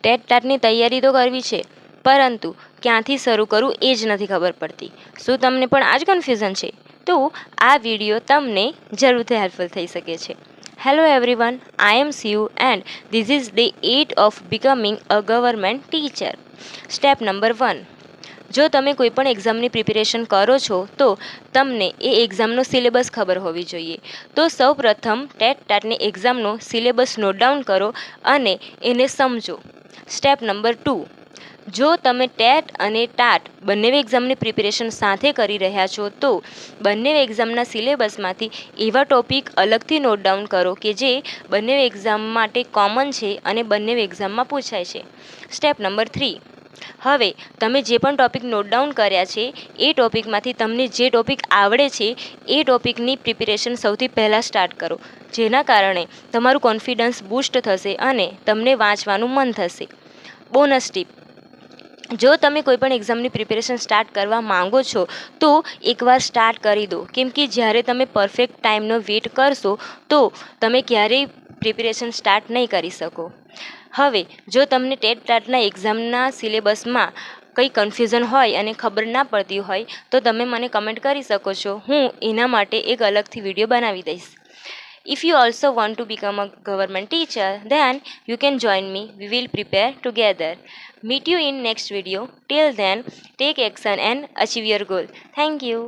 TET ટાટની તૈયારી તો કરવી છે, પરંતુ ક્યાંથી શરૂ કરવું એ જ નથી ખબર પડતી. શું તમને પણ આ જ કન્ફ્યુઝન છે? તો આ વિડીયો તમને જરૂરથી હેલ્પફુલ થઈ શકે છે. હેલો એવરીવન, આઈ એમ સીયુ and this is day 8 of becoming a government teacher. Step number 1. જો તમે કોઈ પણ એક્ઝામની પ્રિપેરેશન કરો છો તો તમને એ એક્ઝામનો સિલેબસ ખબર હોવી જોઈએ. તો સૌપ્રથમ ટેટ ટાટની એક્ઝામનો સિલેબસ નોટ ડાઉન કરો અને એને સમજો. Step number 2. જો તમે ટેટ અને ટાટ બંને એક્ઝામની પ્રિપેરેશન સાથે કરી રહ્યા છો તો બંને એક્ઝામના સિલેબસમાંથી એવા ટોપિક અલગથી નોટ ડાઉન કરો કે જે બંને એક્ઝામ માટે કોમન છે અને બંને એક્ઝામમાં પૂછાય છે. Step number 3. હવે તમે જે પણ ટોપિક નોટ ડાઉન કર્યા છે એ ટોપિકમાંથી તમને જે ટોપિક આવડે છે એ ટોપિકની પ્રિપેરેશન સૌથી પહેલાં સ્ટાર્ટ કરો, જેના કારણે તમારું કોન્ફિડન્સ બૂસ્ટ થશે અને તમને વાંચવાનું મન થશે. બોનસ ટીપ: જો તમે કોઈ પણ એક્ઝામની પ્રિપેરેશન સ્ટાર્ટ કરવા માંગો છો તો એકવાર સ્ટાર્ટ કરી દો, કેમ કે જ્યારે તમે પરફેક્ટ ટાઈમનો વેઇટ કરશો તો તમે ક્યારેય પ્રિપેરેશન સ્ટાર્ટ નહીં કરી શકો. હવે જો તમને ટેટ ટાટના એક્ઝામના સિલેબસમાં કંઈ કન્ફ્યુઝન હોય અને ખબર ના પડતી હોય તો તમે મને કમેન્ટ કરી શકો છો. હું એના માટે એક અલગથી વિડીયો બનાવી દઈશ. If you also want to become a government teacher, then you can join me. We will prepare together. Meet you in next video. Till then, take action and achieve your goal. Thank you.